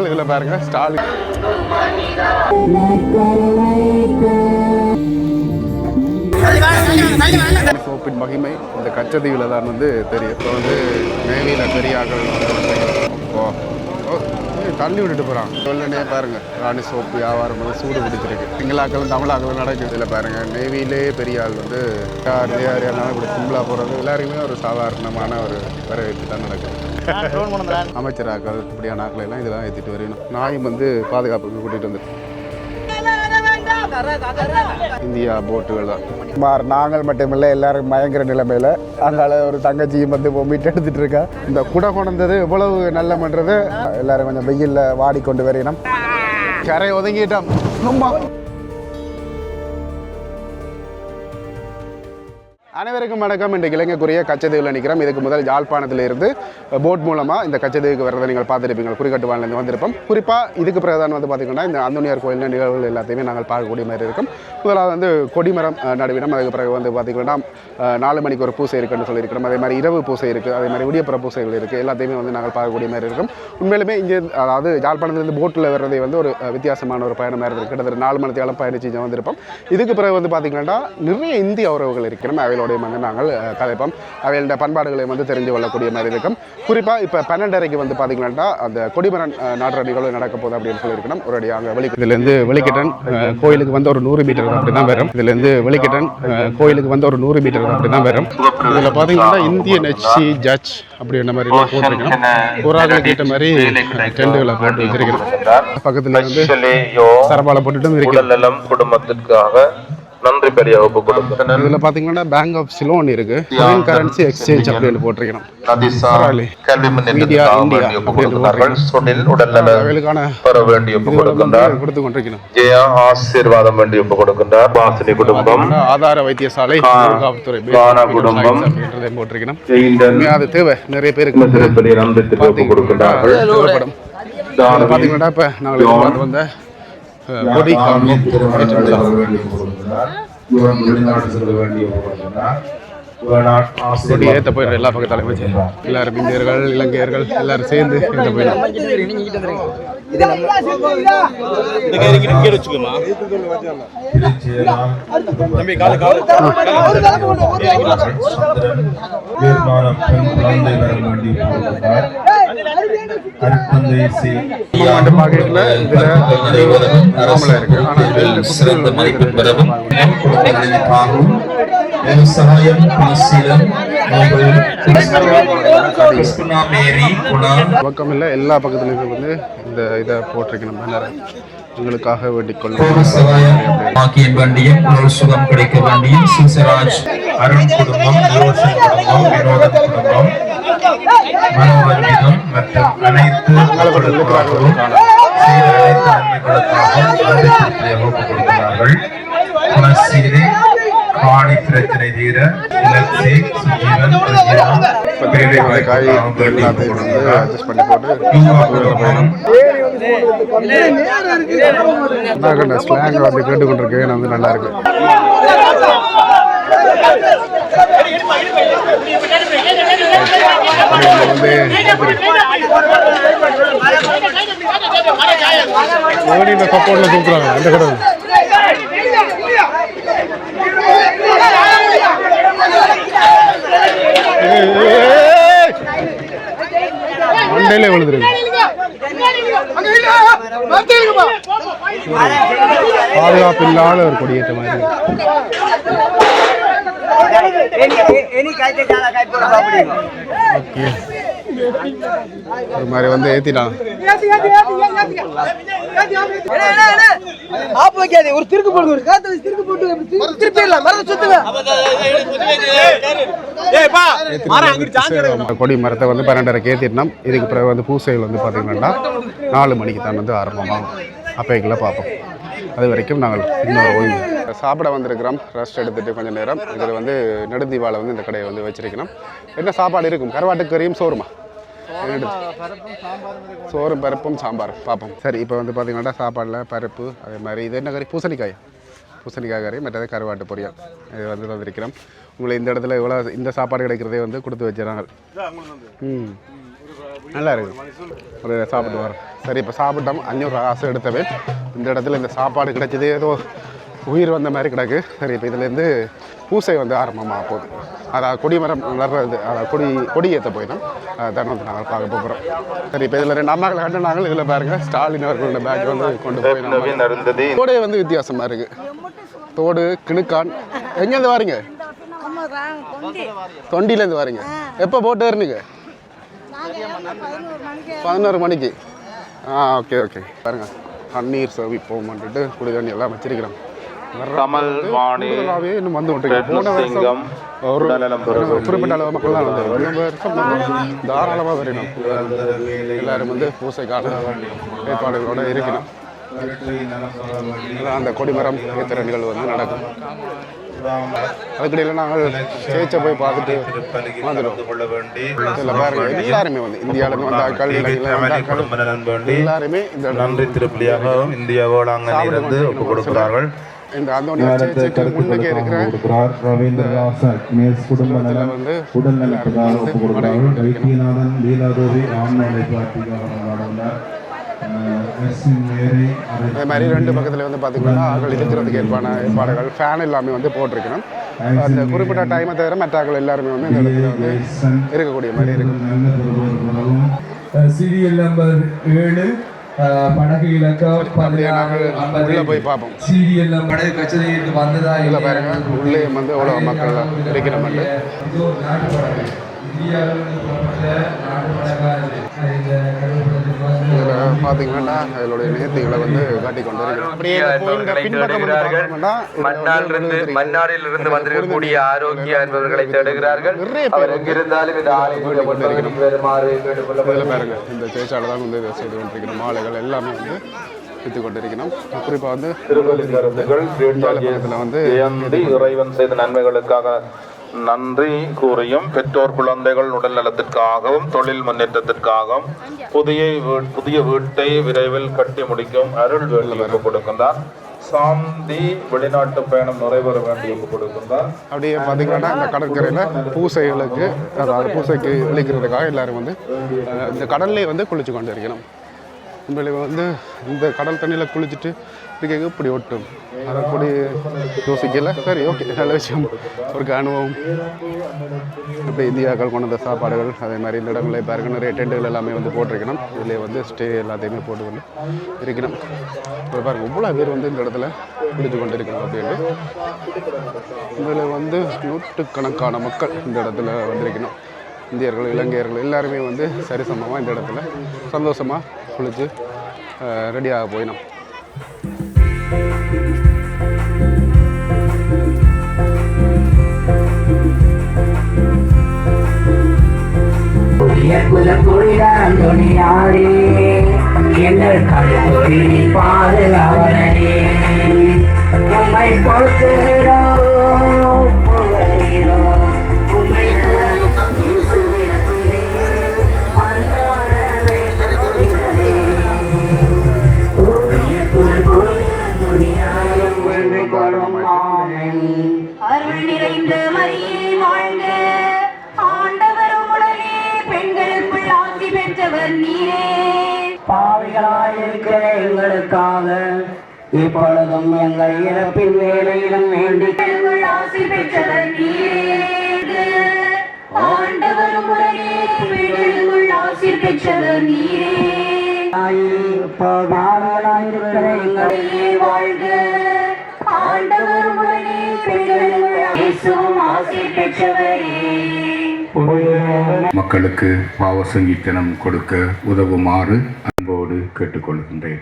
இதுல பாருங்க ஸ்டாலின் சோப்பின் மகிமை இந்த கச்சத்தீவில் தான் வந்து தெரியும். இப்போ வந்து நேவியில் பெரிய ஆக்கள் தண்ணி விட்டுட்டு போகிறாங்க. சொல்லனே பாருங்கள் ராணி சோப்பு வியாபாரம் வந்து சூடு பிடிச்சிருக்கு. சிங்களாக்களும் தமிழாக்களும் நடக்குது. இதில் பாருங்கள் நேவியிலே பெரிய ஆள் வந்து யாருனாலும் இப்படி சிம்பிளாக போகிறது எல்லாருக்குமே ஒரு சாதாரணமான ஒரு வரவேற்பு தான் நடக்குது. அமைச்சராக்கள் இப்படியான ஆக்களை எல்லாம் இதெல்லாம் ஏற்றிட்டு வரணும். நாயும் வந்து பாதுகாப்புக்கு கூட்டிகிட்டு வந்துட்டு இந்தியா போட்டுகள் தான் நாங்கள் மட்டுமில்லை எல்லாரும் பயங்கர நிலைமையில் அங்கால ஒரு தங்கச்சியும் வந்து மீட்டு எடுத்துட்டு இருக்கா. இந்த குடை கொண்டது எவ்வளவு நல்ல பண்ணுறது எல்லாரும் கொஞ்சம் வெயிலில் வாடிக்கொண்டு வரையணும். கரை ஒதுங்கிட்டோம். அனைவருக்கும் வணக்கம். இன்றைக்கு இலங்கைக்குரிய கச்சத்தீவில் நிற்கிறோம். இதுக்கு முதல் யாழ்ப்பாணத்தில் இருந்து போட் மூலமாக இந்த கச்சத்தீவுக்கு வரதை நீங்கள் பார்த்துருப்பீங்க. குறிக்கட்டுவானிலேருந்து வந்திருப்போம். குறிப்பாக இதுக்கு பிரதானம் வந்து பார்த்திங்கன்னா இந்த அந்தோனியார் கோயில் நிகழ்வுகள் எல்லாத்தையுமே நாங்கள் பார்க்கக்கூடிய மாதிரி இருக்கும். முதலாவது வந்து கொடிமரம் நடுவினம். அதுக்கு பிறகு வந்து பார்த்திங்கன்னா 4 மணிக்கு ஒரு பூசை இருக்குன்னு சொல்லியிருக்கிறோம். அதே மாதிரி இரவு பூசை இருக்குது, அதே மாதிரி விடியப்புற பூசைகள் இருக்குது. எல்லாத்தையுமே வந்து நாங்கள் பார்க்கக்கூடிய மாதிரி இருக்கும். உண்மையிலுமே இங்கே அதாவது யாழ்ப்பாணத்துலேருந்து போட்டில் வர்றதை வந்து ஒரு வித்தியாசமான ஒரு பயணமாக இருக்குது. கிட்டத்தட்ட 4 மணி நேரம் பயணிச்சு வந்திருப்போம். இதுக்கு பிறகு வந்து பார்த்திங்கன்னா நிறைய இந்திய உறவுகள் இருக்கிறோம். அவையோட வந்து நாங்கள் கதைப்போம். அவையோட பண்பாடுகளை வந்து தெரிஞ்சு கொள்ளக்கூடிய மாதிரி இருக்கும். குறிப்பாக இப்போ 12:30 வந்து பார்த்தீங்கன்னா அந்த கொடிமரம் நாட்டுற நிகழ்வு நடக்க போகுது அப்படின்னு சொல்லியிருக்கணும். ஒரு அங்கே இதுலேருந்து வெளிக்கிட்டன் கோயிலுக்கு வந்து ஒரு 100 மீட்டர் அப்படி தான் வரும். இதுலேருந்து வெளிக்கிட்டன் கோயிலுக்கு வந்து ஒரு 100 மீட்டர் அப்படி தான் வரும். இதில் பார்த்தீங்கன்னா இந்தியன் HC ஜட்ஜ் அப்படின்ற மாதிரி போட்டிருக்கணும். ஒரு ஆளுக்கு ஏற்ற மாதிரி டெண்டுகளை போட்டு வச்சிருக்கணும். பக்கத்தில் வந்து சரபாலை போட்டுட்டு இருக்கிறோம். குடும்பத்திற்காக நன்றி பெரிய வகுப்பு கொடுக்கும். இதுல பாத்தீங்கன்னா பேங்க் ஆஃப் சிலோன் இருக்கு. ஃபாரின் கரன்சி எக்ஸ்சேஞ்ச் அப்படின்னு போட்டிருக்கணும். மீடியா இந்தியா சுனில் உடல்நலனுக்கான பெற வேண்டிய கொடுத்து கொண்டிருக்கணும். ஜெயா ஆசீர்வாதம் வேண்டிய கொடுக்கின்றார். வாசனி குடும்பம் ஆதார வைத்தியசாலை குடும்பம் அப்படின்றதை போட்டிருக்கணும். அது தேவை நிறைய பேருக்கு பெரிய நன்றி தெரிவிப்பு கொடுக்கின்றார்கள். பாத்தீங்கன்னா இப்ப நாங்கள் வந்த கொடி கொடி ஏற்ற போயிடும். எல்லா பக்கத்தாலும் வச்சு எல்லாரும் இந்தியர்கள் இலங்கையர்கள் எல்லாரும் சேர்ந்து ஏற்ற போயிடும். விவசாயம் பக்கம் இல்லை எல்லா பக்கத்துலையும் வந்து இந்த இதை போட்டிருக்கணும். உங்களுக்காக வேண்டிக் கொள்ளும் சுகம் கிடைக்க வேண்டியும் சுசராஜ் அருண் குடும்பம் குடும்பம் வினோதன் குடும்பம் மனோரஞ்சிதம் மற்றும் அனைத்து நன்மைகளுக்காகவும் கொடுக்கிறார்கள். காணி பிரச்சனை தீர இலட்சி சுஜீவன் கேட்டுக்கொண்டிருக்கேன். வந்து நல்லா இருக்கு. இந்த சப்போர்ட்ல தூக்குறாங்க அந்த கடவுள். மண்டையில விழுந்துருக்கு. பாதுகாப்பு இல்லாத ஒரு கொடியேற்ற மாதிரி. ஒரு மாதிரி வந்து ஏத்திட்டான். ஒரு திருக்கு போடுங்க, ஒரு காத்து திருக்கு போட்டு திருப்பிடலாம். கொடி மரத்தை வந்து 12:30 ஏத்திட்டோம். இதுக்கு பிறகு வந்து பூசைகள் வந்து பார்த்தீங்கன்னா 4 மணிக்கு தான் வந்து ஆரம்பமாகும். அப்பைக்குள்ள பார்ப்போம். அது வரைக்கும் நாங்கள் இன்னொரு ஓய்வு சாப்பிட வந்திருக்கிறோம். ரெஸ்ட் எடுத்துகிட்டு கொஞ்சம் நேரம். இதில் வந்து நெடுந்தீவாலை வந்து இந்த கடையை வந்து வச்சிருக்கணும். என்ன சாப்பாடு இருக்கும்? கருவாட்டு கறியும் சோறுமா? சோறும் பருப்பும் சாம்பார் பார்ப்போம். சரி, இப்போ வந்து பார்த்தீங்கன்னா சாப்பாடில் பருப்பு, அதே மாதிரி இது என்ன கறி? பூசணிக்காய். பூசணிக்காய் கறி மற்றது கருவாட்டு பொரியல் இது வந்து தந்திருக்கிறோம். உங்களை இந்த இடத்துல இவ்வளோ இந்த சாப்பாடு கிடைக்கிறதே வந்து கொடுத்து வச்சுறாங்க. நல்லா இருக்குது. ஒரு சாப்பிட்டு வரோம். சரி, இப்போ சாப்பிட்டோம். 500 காசு எடுத்தவே இந்த இடத்துல இந்த சாப்பாடு கிடைச்சது ஏதோ உயிர் வந்த மாதிரி கிடக்கு. சரி, இப்போ இதுலேருந்து பூசை வந்து ஆரம்பமாக போகுது. அதாவது கொடிமரம் வளர்றது, அதாவது கொடி ஏற்ற போயிடும். அதான் வந்து நாங்கள் பார்க்க போகிறோம். சரி, இப்போ இதில் 2 அம்மாக்களை கண்டு நாங்கள் இதில் பாருங்கள் ஸ்டாலின் அவர்களோட பேக் வந்து கொண்டு போய் தோடே வந்து வித்தியாசமாக இருக்குது. தோடு கிணுக்கான். எங்கேருந்து வாரீங்க? தொண்டியிலேருந்து வாரீங்க. எப்போ போட்டு வரணுங்க? 11 மணிக்கு. Okay okay. பாருங்கள் தண்ணீர் சர்வி போகும்ட்டு குடி தண்ணி எல்லாம் வச்சிருக்கிறோம். இன்னும் வந்து போன வருஷம் ஒரு குறிப்பிட்ட அளவு மக்கள் தான் வந்து தாராளமாக வரணும். எல்லாரும் வந்து பூசைக்கான ஏற்பாடுகளோடு இருக்கணும். அந்த கொடிமரம் ஏற்றுற நிகழ்வு வந்து நடக்கும். அதுக்கிடையில் நாங்கள் சேச்சை போய் பார்த்துட்டு வந்துடும். எல்லாருமே வந்து இந்தியாவிலேருந்து வந்த ஆட்கள் எல்லாருமே இந்த நன்றி திருப்பலியாக இந்தியாவோடு அங்கே இருந்து ஒப்புக் கொடுக்கிறார்கள். இந்த அந்தோனியார் சேர்ச்சுக்கு முன்னுக்கே இருக்கிற குடும்ப நலன் வந்து உடல் நலத்துக்காக ஒப்புக் கொடுக்கிறார்கள். வைத்தியநாதன் லீலாதேவி ஆண்மலை அதே மாதிரி 2 பக்கத்தில் வந்து பார்த்தீங்கன்னா ஆக்கள் இருக்கிறதுக்கு ஏற்பாடுகள் ஃபேன் எல்லாமே வந்து போட்டிருக்கணும். அந்த குறிப்பிட்ட டைமை தவிர மற்ற ஆக்கள் எல்லாருமே வந்து இந்த இடத்துல வந்து இருக்கக்கூடிய மாதிரி இருக்கும். சீரியல் நம்பர் 7 படகு இலக்கம் உள்ள போய் பார்ப்போம். சீரியல் படகு கச்சேரிக்கு வந்ததா இல்லை பாருங்க, உள்ளே வந்து எவ்வளோ மக்கள் இருக்கிற மாதிரி பார்த்தீங்கன்னா அதனுடைய நேர்த்திகளை வந்து காட்டிக் மன்னாரிலிருந்து வந்திருக்கக்கூடிய ஆரோக்கிய என்பவர்களை தேடுகிறார்கள். பாருங்க, இந்த சேச்சால தான் வந்து இதை செய்து கொண்டிருக்கிற மாலைகள் எல்லாமே வந்து வித்து கொண்டிருக்கணும். குறிப்பாக வந்து வந்து இறைவன் செய்த நன்மைகளுக்காக நன்றி கூறியும் பெற்றோர் குழந்தைகள் உடல் நலத்திற்காகவும் தொழில் முன்னேற்றத்திற்காகவும் புதிய வீட்டை விரைவில் கட்டி முடிக்கும் அருள் வேண்டி கொடுக்கின்றார். சாந்தி வெளிநாட்டு பயணம் நிறைவேற வேண்டி கொடுக்கின்றார். அப்படியே பார்த்தீங்கன்னா இந்த கடற்கரையில் பூசைகளுக்கு, அதாவது பூசைக்கு விழிக்கிறதுக்காக எல்லாரும் வந்து இந்த கடல்லே வந்து குளிச்சு கொண்டு இருக்கணும். உண்மையிலே வந்து இந்த கடல் தண்ணியில் குளிச்சுட்டு இருக்க இப்படி ஒட்டும், அதை அப்படி யோசிக்கல. சரி, ஓகே, நல்ல விஷயம், ஒரு அனுபவம். அப்படி இந்தியாக்கள் கொண்டு வந்த சாப்பாடுகள் அதே மாதிரி இந்த இடங்களே பாருங்க, நிறைய டென்ட்டுகள் எல்லாமே வந்து போட்டிருக்கணும். இதில் வந்து ஸ்டே எல்லாத்தையுமே போட்டுக்கொண்டு இருக்கணும். இப்போ பாருங்கள் இவ்வளோ பேர் வந்து இந்த இடத்துல குளிச்சு கொண்டு இருக்கணும் அப்படின்ட்டு. இதில் வந்து நூற்றுக்கணக்கான மக்கள் இந்த இடத்துல வந்திருக்கணும். இந்தியர்கள், இலங்கையர்கள் எல்லாருமே வந்து சரிசமமாக இந்த இடத்துல சந்தோஷமாக குளித்து ரெடியாக போயினோம். அருள் நிறைந்த மரியே வாழ்க, ஆண்டவர் உடனே பெண்களுக்குள் ஆசி பெற்றவர் நீரே. பாவிகளாயிருக்கிற எங்களுக்காக இப்பொழுதும் எங்கள் இறப்பின் வேளையிலும் வேண்டி ஆசி பெற்றவர் நீரே. ஆண்டவர் உடனே பெண்களுக்குள் ஆசி பெற்றவர் நீரே. பாவிகளாயிருக்கிற எங்களை வாழ்க, ஆண்டவர் உடனே பெண்களுக்குள் ஆசி பெற்றவரே. மக்களுக்கு பாவ சங்கீதனம் கொடுக்க உதவுமாறு அன்போடு கேட்டுக்கொள்கின்றேன்.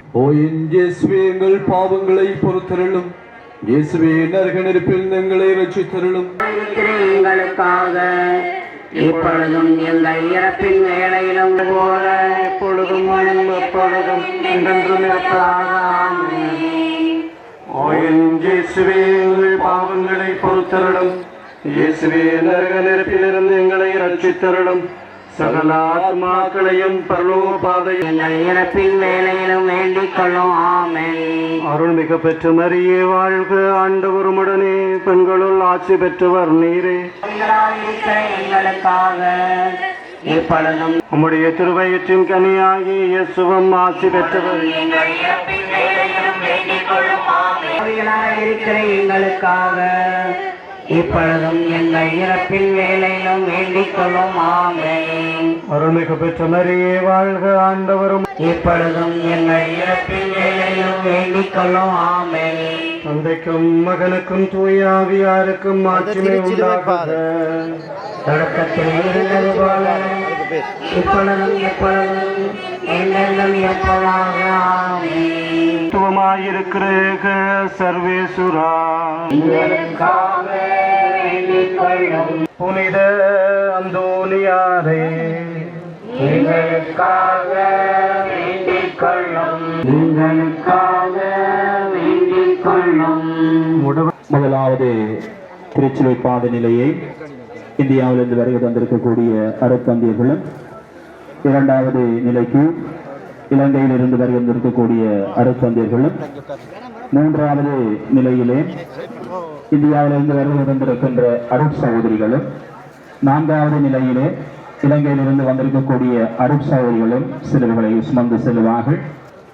இயேசுவே, எங்கள் பாவங்களை பொறுத்தருளும். இயேசுவே, நரக நெருப்பில் எங்களை ரட்சித்தருளும். எங்களுக்காக இப்பொழுதும் எங்கள் இறப்பின் வேளையிலும் போல எப்பொழுதும் எப்பொழுதும் என்றென்றும் இருப்பதாக. இயேசுவே, எங்கள் பாவங்களை பொறுத்தருளும். இயேசுவே, நரக நெருப்பிலிருந்து எங்களை ரட்சித்தருளும். சகல ஆத்மாக்களையும் பரலோக பாதையில் எங்கள் இறப்பின் வேலையிலும் வேண்டிக் கொள்ளும் ஆமென். அருள்மிக பெற்ற மரியே வாழ்க, ஆண்டவருமுடனே பெண்களுள் ஆட்சி பெற்றவர் நீரே. இருக்கிற எங்களுக்காக இப்பொழுதும் உம்முடைய திருவயிற்றின் கனியாகி இயேசுவும் ஆட்சி பெற்றவர். எங்கள் இறப்பின் வேலையிலும் வேண்டிக் கொள்ளும் ஆமென். இருக்கிற எங்களுக்காக இப்பொழுதும் எங்கள் இறப்பின் வேலையிலும் வேண்டிக் கொள்ளும் ஆமென். அருள்மிக பெற்ற மரியே வாழ்க, ஆண்டவரும் இப்பொழுதும் எங்கள் இறப்பின் வேலையிலும் வேண்டிக் கொள்ளும் ஆமென். தந்தைக்கும் மகனுக்கும் தூய ஆவியாருக்கும் ஆட்சிமை உண்டாகுக. தொடக்கத்தில் இருந்தது போல இப்பொழுதும் எப்பொழுதும் என்றென்றும் இருப்பதாக ஆமென். துவமாயிருக்கிற சர்வேசுரா, எங்களுக்காக வேண்டிக் கொள்ளும். புனித அந்தோனியாரே, எங்களுக்காக வேண்டிக் கொள்ளும். எங்களுக்காக வேண்டிக் கொள்ளும். முதலாவது திருச்சிலுவை பாத நிலையை இந்தியாவிலிருந்து வருகை தந்திருக்கக்கூடிய அருட்தந்தையர்களும், இரண்டாவது நிலைக்கு இலங்கையிலிருந்து வருகை தந்திருக்கக்கூடிய அருட்தந்தையர்களும், மூன்றாவது நிலையிலே இந்தியாவிலிருந்து வருகை தந்திருக்கின்ற அருட் சகோதரிகளும், நான்காவது நிலையிலே இலங்கையிலிருந்து வந்திருக்கக்கூடிய அருட் சகோதரிகளும் சிலுவைகளை சுமந்து செல்வார்கள்.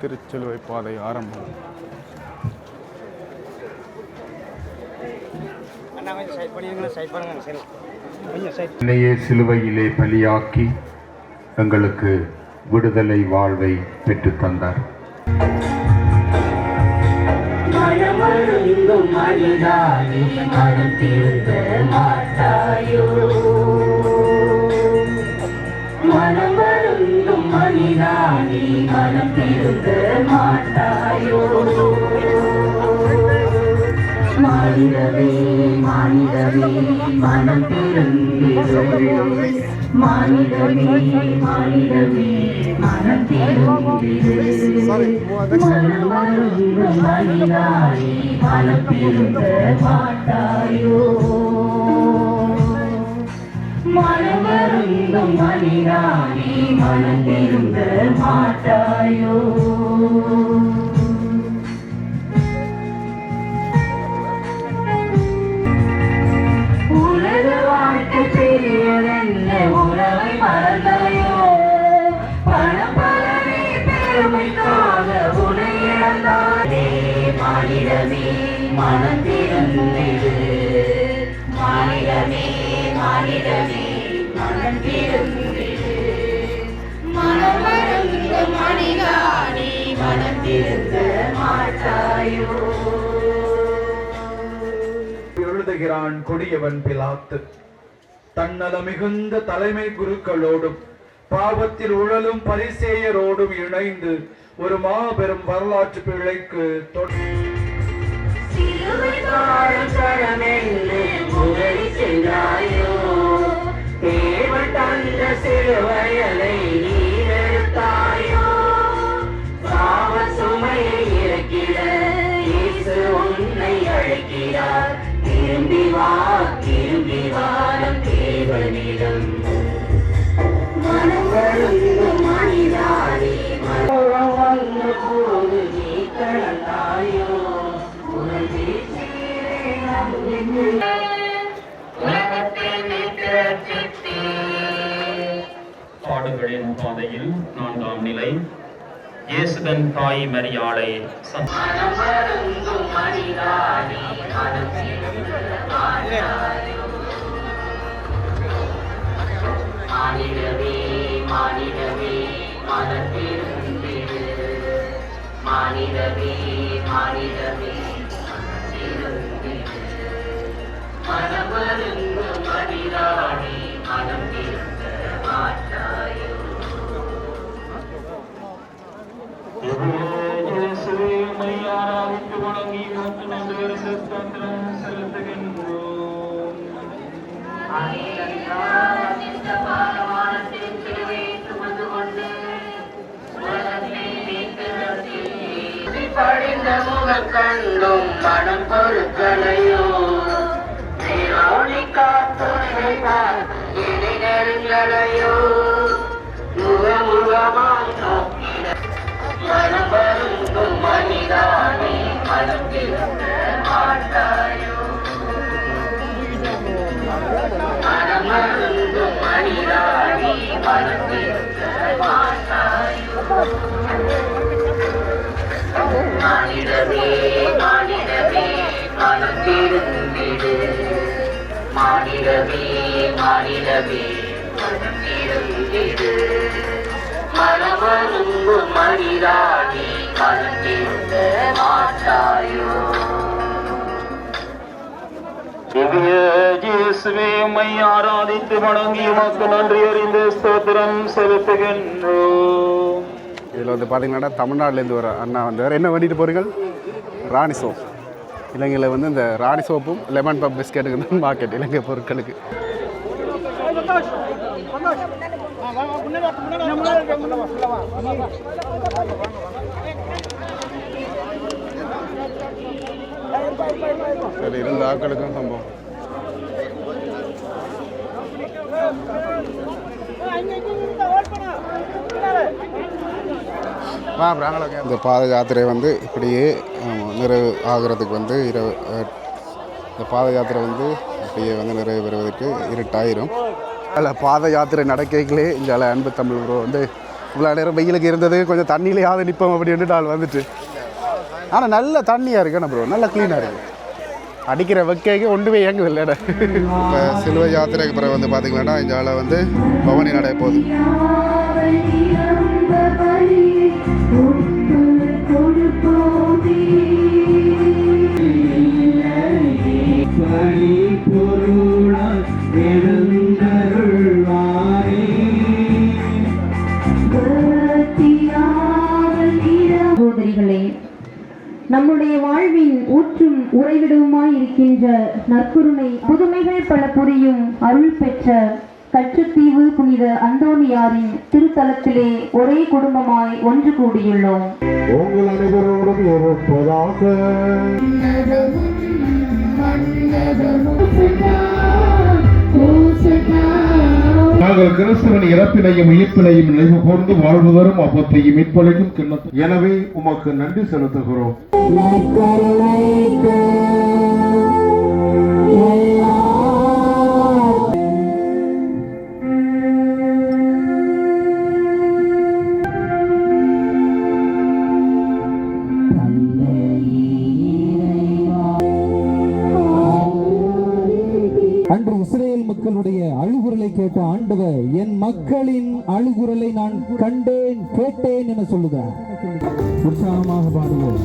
திருச்சிலுவை பாதை ஆரம்பம். என்னையே சிலுவையிலே பலியாக்கி எங்களுக்கு விடுதலை வாழ்வை பெற்றுத் தந்தார். மனமருந்தும் மனிதானே மனம் திருந்த மாட்டாயோ. மனமருந்தும் மனிதானே மனம் திருந்த மாட்டாயோ. மானிடவே மானிடவே மனம் திருந்திடு. மானிடவே மானிடவே மனம் திருந்திடு. மனமருந்தும் மனிதானே மனம் திருந்த மாட்டாயோ. மனமருந்தும் மனிதானே மனம் திருந்த மாட்டாயோ. உலக வாழ்க்கை பெரியதென்ன உறவை மறந்தாயோ. பணம் பலனை பெருமைக்காக உனை இழந்தாயே. மானிடமே மனம் திருந்திடு. மானிடமே மானிடமே மனம் திருந்திடு. மனமருந்த மனிதானே மனம் திருந்த மாட்டாயோ. எழுதுகிறான் கொடியவன் பிலாத்து. தன்னல மிகுந்த தலைமை குருக்களோடும் பாவத்தில் உழலும் பரிசேயரோடும் இணைந்து ஒரு மாபெரும் வரலாற்று பிழைக்கு சிலுவை வாழும் சரமென்று உதவி செய்தாயோ. தேவன் தந்த சிலுவையலை நீரெடுத்தாயோ. பாவ சுமையை இறக்கிட இயேசு உன்னை அழைக்கிறார். திரும்பி வா திரும்பி வாரம் தேவனிடம். மனம் வருந்தும் மனிதானே மனம் வந்த போது நீ கடந்தாயோ. உனது சீரை நம்பிக்கை பாடுகளின் பாதையில் 4ஆம் நிலை. இயேசுதன் தாய் மரியாளை மனம் வருந்தும் மனிதானே மனம் திருந்த மாட்டாயோ. மானிடவே மானிடவே மனம் திருந்திடு. மானிடவே மானிடவே மனம் திருந்திடு. மனம் வருந்தும் மனிதானே மனம் திருந்த மாட்டாயோ. வணங்கி தந்திரம் செலுத்துகின்றோம். படிந்த முகம் கண்டும் மனம் பொருட்களையோ. காத்துணைப்பார் இணை நெருங்களையோ. இயேசுவே உம்மை ஆராதித்து வணங்கி உமக்கு நன்றி அறிந்து ஸ்தோத்திரம் செலுத்துகின்றோம். இதில் வந்து பார்த்தீங்கன்னா தமிழ்நாட்டிலேருந்து ஒரு அண்ணா வந்தார். என்ன வேண்டிட்டு போகிறீங்க? ராணி சோப். இலங்கையில் வந்து இந்த ராணி சோப்பும் லெமன் பப் பிஸ்கெட்டுக்கு தான் மார்க்கெட் இலங்கை பொருட்களுக்கு. சரி, இருந்த ஆக்களுக்கும் சம்பவம். இந்த பாத யாத்திரை வந்து இப்படியே நிறைவு ஆகிறதுக்கு வந்து இந்த பாத யாத்திரை வந்து இப்படியே வந்து நிறைவு பெறுவதற்கு இருட்டாயிரும். அதில் பாத யாத்திரை நடக்கலே இந்த அன்பு தமிழ் ப்ரோ வந்து இவ்வளோ நேரம் வெயிலுக்கு இருந்தது, கொஞ்சம் தண்ணியிலையாவது நிற்போம் அப்படின்ட்டு நாள் வந்துட்டு. ஆனால் நல்ல தண்ணியாக இருக்கு ப்ரோ, நல்ல க்ளீனாக இருக்குது. அடிக்கிற வெக்கைக்கு ஒன்றுமே இயங்குது இல்லைடா. இப்போ சிலுவை யாத்திரைக்கு பிறகு வந்து பார்த்தீங்கன்னா இந்த ஆளை வந்து பவனி நடைய போகுது. சகோதரிகளே, நம்முடைய வாழ்வின் ஊற்றும் உறைவிடவுமாய் இருக்கின்ற நற்கருணை புதுமைகள் பல புரியும் அருள் பெற்ற கச்சத்தீவு புனித அந்தோனியாரின் திருத்தலத்திலே ஒரே குடும்பமாய் ஒன்று கூடியுள்ளோம். உங்கள் அனைவரோடும் இருப்பதாக. நாங்கள் கிறிஸ்துவின் இறப்பினையும் உயிர்ப்பினையும் நினைவு கூர்ந்து வாழ்வதரும் அப்பத்தையும் மீட்பளிக்கும் கிண்ணத்தை. எனவே உமக்கு நன்றி செலுத்துகிறோம். அன்று இஸ்ரேல் மக்களுடைய அழுகுரலை கேட்ட ஆண்டவர், என் மக்களின் அழுகுரலை நான் கண்டேன் கேட்டேன் என சொல்லுகிறார். உற்சாகமாக பாடுவோம்.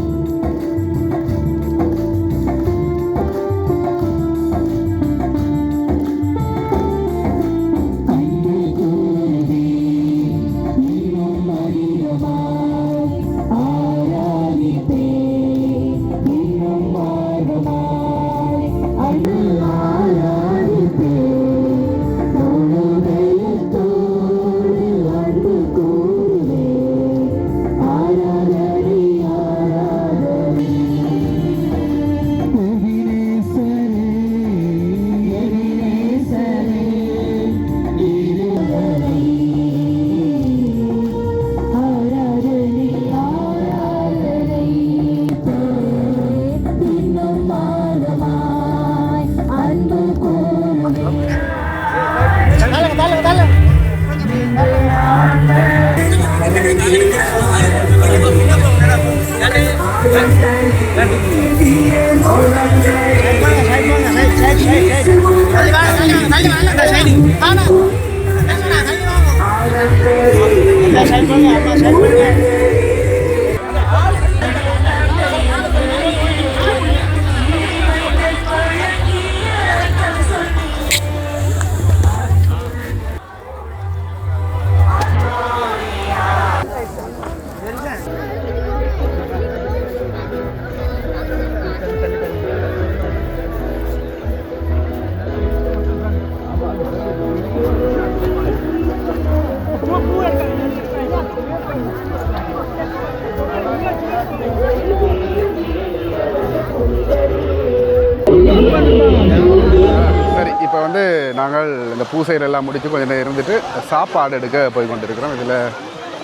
சரி, இப்போ வந்து நாங்கள் இந்த பூசையிலெல்லாம் முடித்து கொஞ்சம் நேரம் இருந்துட்டு சாப்பாடு எடுக்க போய் கொண்டிருக்கிறோம். இதில்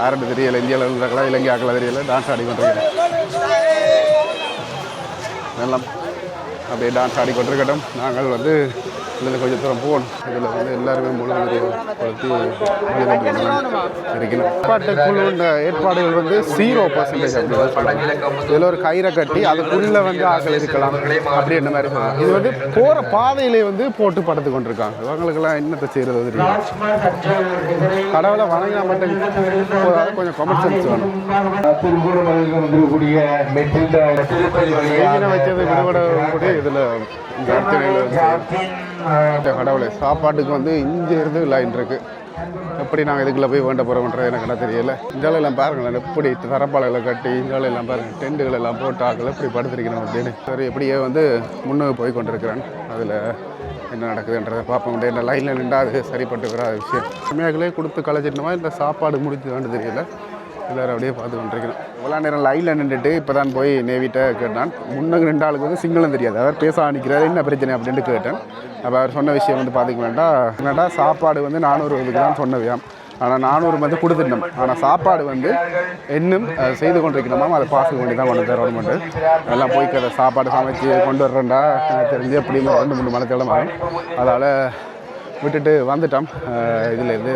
யாருன்னு தெரியல, இந்தியாவில் இருந்தாங்களா இலங்கை ஆக்களா தெரியல, டான்ஸ் ஆடிக்கொண்டிருக்கேன். எல்லாம் அப்படியே டான்ஸ் ஆடிக்கொண்டிருக்கட்டும். நாங்கள் வந்து இதில் கொஞ்சம் தூரம் போகணும். இதில் வந்து எல்லாருமே முழு கொளுத்தி இருக்கணும். ஏற்பாட்டுக்குள்ள ஏற்பாடுகள் வந்து 0% அப்படின்னு சொல்லுவாங்க. இதில் ஒரு கயிறை கட்டி அதுக்குள்ளே வந்து ஆக்கள் இருக்கலாம் அப்படின்ற மாதிரி சொல்லலாம். இது வந்து போகிற பாதையிலே வந்து போட்டு படுத்து கொண்டிருக்காங்க. இவங்களுக்கெல்லாம் என்னத்தை செய்கிறது தெரியும். கடவுளை வணங்கினா மட்டும் போதாது, கொஞ்சம் காமன் சென்ஸ் வேணும். வச்சது விடுபட கூட இதில் இந்த கடவுளை சாப்பாட்டுக்கு வந்து இங்கே இருந்து லைன் இருக்கு. எப்படி நாங்கள் இதுக்குள்ளே போய் வேண்ட போகிறோம்ன்றது எனக்கு என்ன தெரியல. இஞ்சாலெல்லாம் பாருங்களேன், எப்படி தரப்பாளைகளை கட்டி இஞ்சாலெல்லாம் பாருங்கள், டென்ட்டுகள் எல்லாம் போட்டு ஆக்கள் எப்படி படுத்திருக்கணும் அப்படின்னு. சரி, எப்படியே வந்து முன்னுக்கு போய் கொண்டிருக்கிறேன். அதில் என்ன நடக்குதுன்றதை பார்ப்போம். என்ன லைனில் நின்றா அது சரிப்பட்டுக்கிற விஷயம். உண்மையாகவே கொடுத்து கலைச்சிட்டோமா இல்லை சாப்பாடு முடிச்சுதான்னு தெரியல. எல்லோரும் அப்படியே பார்த்து கொண்டிருக்கணும். இவ்வளோ நேரம் லைனில் நின்றுட்டு இப்போ தான் போய் நேவிட்ட கேட்டான். முன்னுக்கு 2 ஆளுக்கு வந்து சிங்களம் தெரியாது. அவர் பேச ஆணிக்கிறாரு, என்ன பிரச்சனை அப்படின்ட்டு கேட்டேன். அப்போ அவர் சொன்ன விஷயம் வந்து பார்த்துக்க வேண்டாம். என்னடா சாப்பாடு வந்து 400 தான் சொன்னவையாம். ஆனால் 400 வந்து கொடுத்துட்டோம். ஆனால் சாப்பாடு வந்து இன்னும் செய்து கொண்டிருக்கணுமா, அதை பார்த்து கொண்டு தான் கொண்டு தரணுமெண்டு எல்லாம் போய் அதை சாப்பாடு சமைச்சு கொண்டு வர்றேன்டா தெரிஞ்சு எப்படியும் 2-3 மணித்தேடம் ஆகும். அதனால் விட்டுட்டு வந்துட்டோம். இதில் இது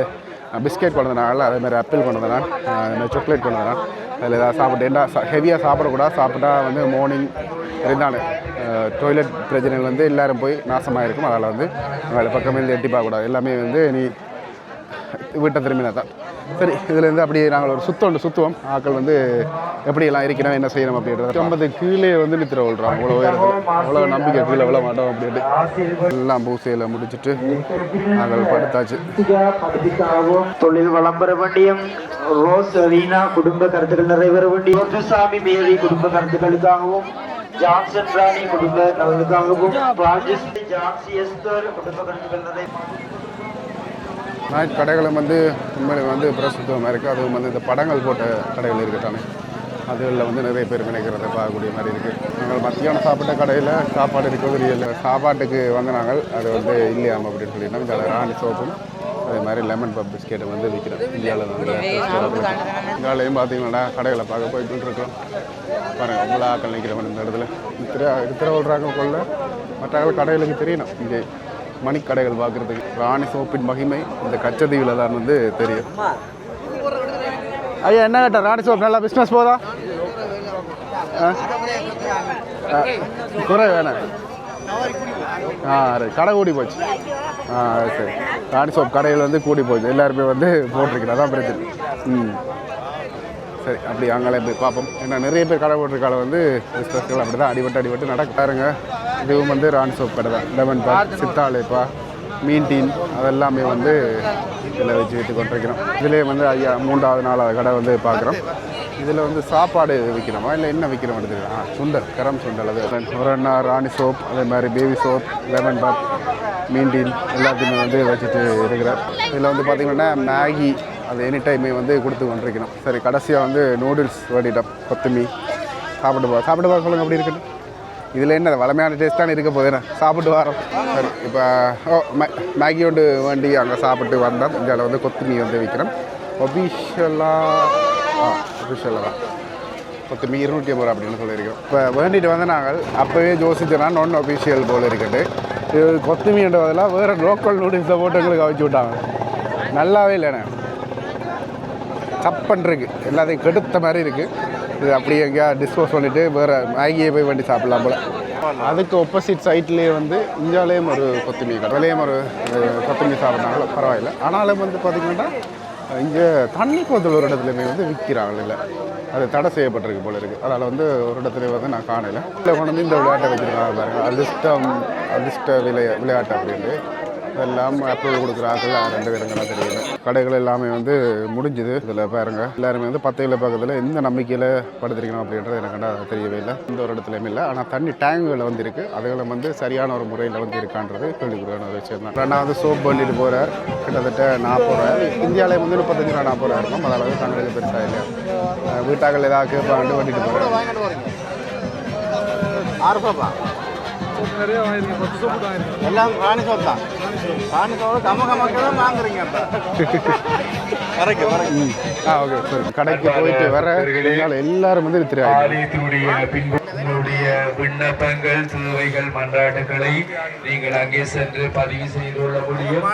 பிஸ்கெட் கொண்டு வந்தனால, அதேமாதிரி ஆப்பிள் கொண்டு வந்தேன், அதுமாதிரி சாக்லேட் கொண்டு வந்தேன். அதில் ஏதாவது சாப்பிட்டேன்டா ஹெவியாக சாப்பிடக்கூடாது. சாப்பிட்டா வந்து மார்னிங் இருந்தாலும் டாய்லெட் பிரச்சனைகள் வந்து எல்லோரும் போய் நாசமாக இருக்கும். அதனால் வந்து அதில் பக்கமே இருந்து எட்டி பார்க்கக்கூடாது. எல்லாமே வந்து நீ வீட்டை திரும்பினா தான் சரி. இதுலேருந்து அப்படியே நாங்கள் ஒரு சுற்றுவோம். ஆக்கள் வந்து எப்படியெல்லாம் இருக்கணும், என்ன செய்யணும் அப்படின்றது. 50 கீழே வந்து நித்திர விழுறாங்க. அவ்வளோ உயரத்தில் அவ்வளோ நம்பிக்கை கீழே விழ மாட்டோம் அப்படின்ட்டு எல்லாம் பூசையில் முடிச்சுட்டு நாங்கள் படுத்தாச்சு. தொழில் வளம் பெற வேண்டியும் ரோஸ் ரீனா குடும்ப கருத்துக்கள் நிறைவேற வேண்டியும், சாமி மேரி குடும்ப கருத்துக்களுக்காகவும், ஜான்சன் ராணி குடும்ப நலனுக்காகவும், ஜான்சி எஸ்தர் குடும்ப கருத்துக்கள் நிறைவேற. நைட் கடைகளும் வந்து உண்மையில வந்து பிரசுத்தமாக இருக்குது. அதுவும் வந்து இந்த படங்கள் போட்ட கடைகள் இருக்குதானே, அதில் வந்து நிறைய பேர் நினைக்கிறத பார்க்கக்கூடிய மாதிரி இருக்குது. நாங்கள் மத்தியானம் சாப்பிட்ட கடையில் சாப்பாடு இருக்கிறது இல்லை. சாப்பாட்டுக்கு வந்து நாங்கள் அது வந்து இல்லையாமல் அப்படின்னு சொல்லிட்டோம். இந்த ராணி சோப்பும் அதே மாதிரி லெமன் பப் பிஸ்கெட்டை வந்து விற்கிறோம். இந்தியாவில் வந்து இந்தியாவிலையும் பார்த்தீங்கன்னா கடைகளை பார்க்க போய்கிட்டு இருக்கோம். பாருங்கள், அவ்வளோ ஆக்கள் நிற்கிறவன் இந்த இடத்துல இருக்கிற விடுறாங்க கொள்ள. மற்ற கடைகளுக்கு தெரியணும் இங்கே மணிக்கடைகள் பார்க்குறதுக்கு. ராணி சோப்பின் மகிமை இந்த கச்சதீவில் தான் வந்து தெரியும். ஐயா என்ன கேட்டால் ராணி சோப் நல்லா பிஸ்னஸ் போதா? குறை வேணாம். கடை கூடி போச்சு. சரி, ராணி சோப் கடையில் வந்து கூடி போச்சு. எல்லாருமே வந்து போட்டிருக்கிறேன், அதான் பிரச்சனை. சரி, அப்படி அங்கே போய் பார்ப்போம். ஏன்னா நிறைய பேர் கடை போட்டிருக்கால வந்து பிஸ்னஸ்கள் அப்படி தான் அடிபட்டு நடக்காருங்க. இதுவும் வந்து ராணி சோப் கடை தான். லெமன் பா, சித்தாலேப்பா, மீன் டீன் அதெல்லாமே வந்து இதில் வச்சு வைத்து கொண்டிருக்கிறோம். இதிலே வந்து 3வது 4வது கடை வந்து பார்க்குறோம். இதில் வந்து சாப்பாடு விற்கிறோமா இல்லை என்ன விற்கிறோம் எடுத்துக்கலாம். சுண்டல், கரம் சுண்டல், அது ஒரு ராணி சோப், அதே மாதிரி பேபி சோப், லெமன் பாத், மீன் டீன் எல்லாத்தையுமே வந்து வச்சுட்டு இருக்கிறார். இதில் வந்து பார்த்திங்கன்னா மேகி அது எனி டைமே வந்து கொடுத்து கொண்டிருக்கணும். சரி, கடைசியாக வந்து நூடுல்ஸ் வேண்டிட்டோம். கொத்துமி சாப்பிட்டு பார்க்க சொல்லுங்கள் அப்படி இருக்கட்டும். இதில் என்ன வளமையான டேஸ்ட்டான இருக்க போதுண்ணே, சாப்பிட்டு வரோம். சரி, இப்போ மேகி ஒன்று வேண்டி அங்கே சாப்பிட்டு வந்தோம். இந்தியாவில் வந்து கொத்துமி வந்து விற்கிறோம். ஒபிஷியலாக தான் கொத்துமி 250 ரூபா அப்படின்னு சொல்லியிருக்கோம். இப்போ வேண்டிட்டு வந்து நாங்கள் அப்போவே யோசிச்சோன்னா நான் ஒபிஷியல் போல் இருக்கட்டு. இது கொத்துமின்ற பதிலாக வேறு லோக்கல் நூடுல்ஸை போட்டு எங்களுக்கு அவிச்சு விட்டாங்க. நல்லாவே இல்லைண்ணே, சப்பன்ருக்கு, எல்லாத்தையும் கெடுத்த மாதிரி இருக்குது. இது அப்படியே எங்கேயா டிஸ்போஸ் பண்ணிவிட்டு வேறு மேகியை போய் வண்டி சாப்பிட்லாம் போல். அதுக்கு ஆப்போசிட் சைட்லேயே வந்து இந்தியாவிலேயும் ஒரு கொத்துமி கடை, விலையும் ஒரு கொத்துமி சாப்பிட்றாங்களோ பரவாயில்ல. ஆனாலும் வந்து பார்த்திங்கன்னா இங்கே தண்ணி போத்தல் ஒரு இடத்துலையுமே வந்து விற்கிறாங்க. இல்லை, அது தடை செய்யப்பட்டிருக்கு போல இருக்குது. அதனால் வந்து ஒரு இடத்துல வந்து நான் காணலை. இல்லை கொண்டு வந்து இந்த விளையாட்டை வச்சுருக்காங்க பாருங்கள். அதிர்ஷ்ட விளையாட்டு அப்படின்ட்டு எல்லாம் அப்ரூவல் கொடுக்குறாங்க. 2 இடங்களாக தெரியல. கடைகள் எல்லாமே வந்து முடிஞ்சுது. இதில் பாருங்கள், எல்லாருமே வந்து 10 பக்கத்தில் எந்த நம்பிக்கையில் படுத்திருக்கணும் அப்படின்றது எனக்கு தெரியவே இல்லை. எந்த ஒரு இடத்துலையுமே இல்லை. ஆனால் தண்ணி டேங்குகள் வந்து இருக்குது. அதுகளை வந்து சரியான ஒரு முறையில் வந்து இருக்கான்றது கேள்விக்குறியான ஒரு விஷயம் தான். நான் வந்து சோப் பண்ணிட்டு போகிறார். கிட்டத்தட்ட 40 ரூபா. இந்தியாவிலே வந்து 35 ரூபா 40 ரூபா இருக்கும். அதாவது தங்களுக்கு பெருசாக இல்லை. வீட்டாக்கள் ஏதாவது கேட்பாண்டு வண்டிட்டு போகிறேன். எல்லாம் ராணி சோப் தான். ராணி சோப்பு கமகமக்க தான் வாங்குறீங்க. ஓகே சரி. கடைக்கு போயிட்டு வர எல்லாரும் வந்து விண்ணப்பங்கள் தேவைகள் மன்றாட்டுகளை நீங்கள் அங்கே சென்று பதிவு செய்து கொள்ள முடியும்.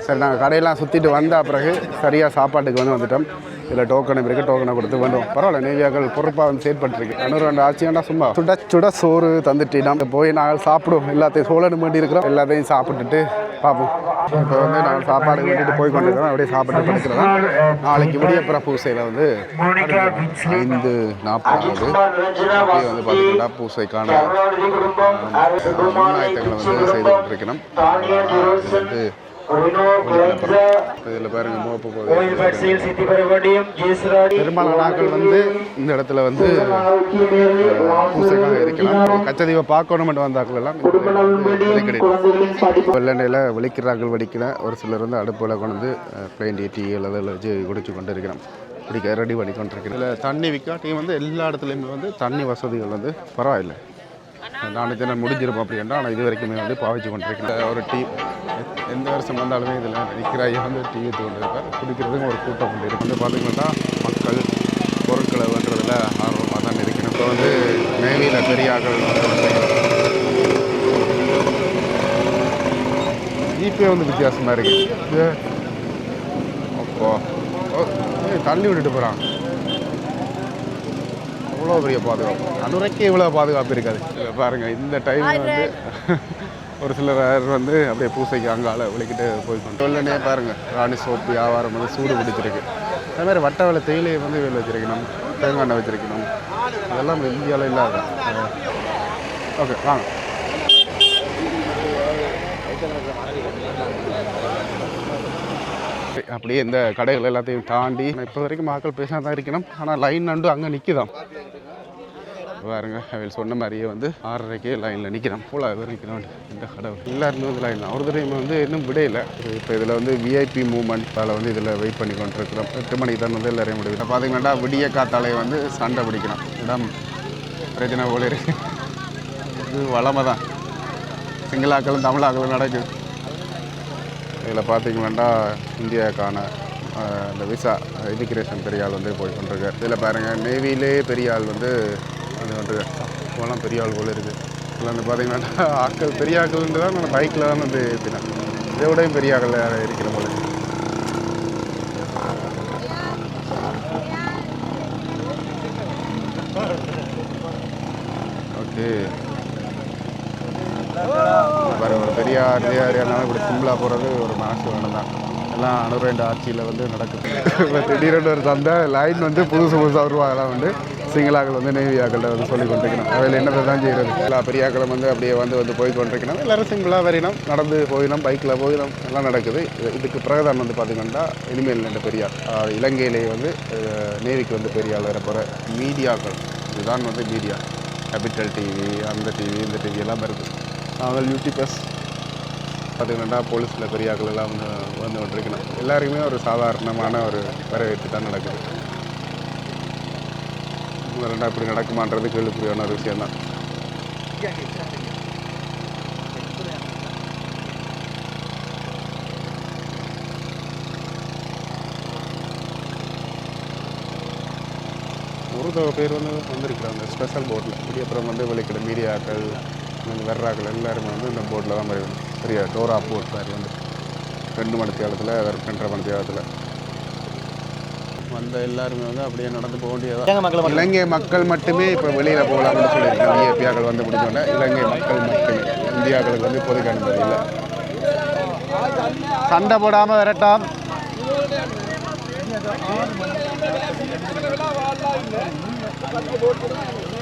சரி, நாங்கள் கடையெல்லாம் சுற்றிட்டு வந்த பிறகு சரியாக சாப்பாட்டுக்கு வந்துட்டோம். இதில் டோக்கன் இருக்குது, டோக்கனை கொடுத்து வேண்டும். பரவாயில்ல, நேவியாக்கள் பொறுப்பாக வந்து செயற்பட்டுருக்கு. 2 ஆட்சியாண்டா சும்மா சுட சோறு தந்துட்டு நம்ம போய் நாங்கள் சாப்பிடுவோம். எல்லாத்தையும் சோழனு வேண்டி இருக்கிறோம். எல்லாத்தையும் சாப்பிட்டுட்டு பார்ப்போம். இப்போ வந்து நாங்கள் சாப்பாடு வேண்டிட்டு போய் கொண்டிருக்கிறோம். அப்படியே சாப்பிட்டு படிக்கிறோம். நாளைக்கு விடியப்புற பூசையில் வந்து 5:40 அப்படியே வந்து பார்த்தீங்கன்னா பூசைக்கான முன்னாயத்தங்களை வந்து செய்து கொண்டிருக்கணும். வந்து இதில் பாருங்க மோப்பு பெரும்பாலான நாட்கள் வந்து இந்த இடத்துல வந்து பூசைக்காக இருக்கலாம். கச்சதீவை பார்க்கணும் வந்தாக்கள் எல்லாம் வெள்ளெண்ணையில் வெளிக்கிறார்கள் வெடிக்கிற ஒரு சிலர் வந்து அடுப்பில் கொண்டு வந்து பிளைன் டீ அதில் வச்சு குடிச்சு கொண்டு இருக்கிறோம். பிடிக்க ரெடி பண்ணி கொண்டிருக்கிறேன். இதில் தண்ணி விற்காட்டியும் வந்து எல்லா இடத்துலையுமே வந்து தண்ணி வசதிகள் வந்து பரவாயில்லை. நாளைக்கு தினம் முடிஞ்சிருப்போம் அப்படின்னா. ஆனால் இது வரைக்குமே வந்து பாவிச்சு கொண்டிருக்கிறேன். ஒரு டீ எந்த வருஷம் வந்தாலுமே இதில் நிற்கிறாய் வந்து டீ ஊற்றி கொண்டு இருக்கார். குடிக்கிறதுக்கும் ஒரு கூட்டம் கொண்டு இருக்கு. வந்து பார்த்திங்கன்னா மக்கள் பொருட்களை வேண்டுறதுல ஆர்வமாக தான் இருக்கணும். இப்போ வந்து நேவியில் பெரியார்கள் ஜிபே வந்து வித்தியாசமாக இருக்குது. அப்போ தள்ளி விட்டுட்டு போகிறாங்க. அவ்வளோ பெரிய பாதுகாப்பு. அனுரைக்கு இவ்வளோ பாதுகாப்பு இருக்காது. பாருங்கள், இந்த டைமில் வந்து ஒரு சிலர் வந்து அப்படியே பூசைக்கு அங்கால விളിக்கிட்டு போய்க்கணும். வெள்ளனே பாருங்கள், ராணி சோப்பு வியாபாரம் வந்து சூடு பிடிச்சிருக்கு. அதே மாதிரி வட்ட வேலை தேயிலையை வந்து வேலை வச்சிருக்கணும், தேங்காய் எண்ணெய் வச்சிருக்கணும். அதெல்லாம் இந்தியாவில் இல்லாத. ஓகே வாங்க. அப்படியே இந்த கடைகள் எல்லாத்தையும் தாண்டி இப்போ வரைக்கும் மக்கள் பேசினா தான் இருக்கணும். ஆனால் லைன் நண்டு அங்கே நிற்குதான் பாருங்க. அவள் சொன்ன மாதிரியே வந்து 6:30 லைனில் நிற்கிறோம். போல நிற்கிறோம். இந்த கடவுள் எல்லாருமே வந்து லைன் ஒரு தடவை வந்து இன்னும் விடையில. இப்போ இதில் வந்து விஐபி மூவ்மெண்ட் அதில் வந்து இதில் வெயிட் பண்ணி கொண்டிருக்கிறோம். 8 மணிக்கு தான் வந்து எல்லாரையும் முடியும். பார்த்தீங்கன்னா விடிய காத்தாலையை வந்து சண்டை பிடிக்கணும். இடம் பிரச்சனை போல இருக்கு. இது வளமை தான். சிங்களாக்களும் தமிழாக்களும் நடக்குது. இதில் பார்த்தீங்கன்னா இந்தியாவுக்கான இந்த விசா இமிக்ரேஷன் பெரிய ஆள் வந்து போய் கொண்டிருக்கார். இதில் பாருங்கள், நேவிலே பெரிய ஆள் வந்து அது வந்து இப்போலாம் பெரிய ஆள் போல் இருக்குது. இதில் வந்து பார்த்தீங்கன்னா ஆட்கள் பெரிய ஆட்கள்ன்ட்டு தான் நான் பைக்கில் தான் வந்து ஏற்றினேன். இதை விடையும் பெரிய ஆட்கள் இருக்கிற போல. ஓகே பாருங்க, ஒரு பெரிய ஏரியானாலும் இப்படி சிம்பிளாக போகிறது ஒரு மனசு வேணும் தான். எல்லாம் 62 ஆட்சியில் வந்து நடக்குது. இப்போ திடீர்னு ஒரு சந்தை லைன் வந்து புதுசாக உருவாகலாம் வந்து சிங்களாக்கள் வந்து நேவியாக்கள் வந்து சொல்லி கொண்டிருக்கணும். அதில் என்னதை தான் செய்கிறது. எல்லா பெரியாக்களும் வந்து அப்படியே வந்து போய் கொண்டிருக்கணும். எல்லோரும் சிம்பிளாக வரையணும், நடந்து போயிடும், பைக்கில் போயிடும், எல்லாம் நடக்குது. இதுக்கு பிரகதான் வந்து பார்த்திங்கன்னா இனிமேல் இந்த பெரியார் இலங்கையிலேயே வந்து நேவிக்கு வந்து பெரியாள் வர போகிற மீடியாக்கள். இதுதான் வந்து மீடியா. கேபிட்டல் டிவி, அந்த டிவி, இந்த டிவி எல்லாம் வருது. நாங்கள் யூடியூபர்ஸ் பார்த்திங்கன்னா போலீஸில் பெரியாக்கள் எல்லாம் வந்து கொண்டிருக்கணும். எல்லாருக்குமே ஒரு சாதாரணமான ஒரு வரவேற்பு தான் நடக்குது. ரெண்டா இப்படி நடக்குமான்றது கேள்விக்குறியான ஒரு விஷயம்தான். ஒரு பேர் வந்து வந்திருக்கிறாங்க ஸ்பெஷல் போட்டில். இப்படி அப்புறம் வந்து வெளிக்கிற மீடியாக்கள் வர்றாக்கள் எல்லாருமே வந்து இந்த போட்டில் தான் வருவாங்க. பெரிய டோரா போட் மாதிரி வந்து 2 மணி தேவத்தில் 2.5 மணி தேவத்தில் வந்த எல்லாருமே வந்து அப்படியே நடந்து போக வேண்டியதான். இலங்கை மக்கள் மட்டுமே இப்போ வெளியில் போகலாம்னு சொல்லியிருக்காங்க. விஐபியாக்கள் வந்து பிடிச்சோன்னே இலங்கை மக்கள் மட்டுமே, இந்தியாக்களுக்கு வந்து பொதுக்கு அனுமதி இல்லை. சண்டை போடாமல் விரட்டாம்.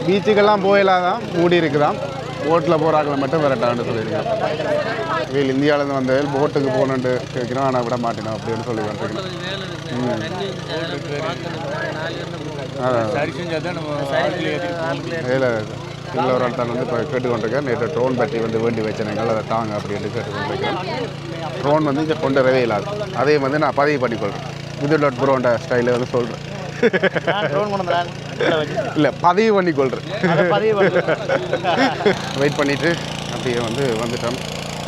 பீச்சுக்கெல்லாம் போயிலாதான் மூடி இருக்குதான். போட்டில் போகிறாக்களை மட்டும் விரட்டான்னு சொல்லியிருக்கேன். இவள் இந்தியாவிலேருந்து வந்த போட்டுக்கு போகணுன்ட்டு கேட்குறோம், ஆனால் விட மாட்டேனோம் அப்படின்னு சொல்லி வந்துருக்கேன். இல்லை ஒரு ஆள் தான் வந்து இப்போ கேட்டுக்கொண்டிருக்கேன். நேற்று ட்ரோன் பற்றி வந்து வேண்டி வச்சனைகள் அதை தாங்க அப்படின்னு கேட்டுக்கொண்டிருக்கேன். ட்ரோன் வந்து இங்கே கொண்டு வரவே இல்லாது. அதையும் வந்து நான் பதிவு பண்ணிக்கொள்கிறேன். இது.ப்ரோன்ற ஸ்டைலில் வந்து சொல்கிறேன். இல்லை பதிவு பண்ணிக்கொள்கிறேன். வெயிட் பண்ணிவிட்டு அப்படியே வந்துட்டோம்.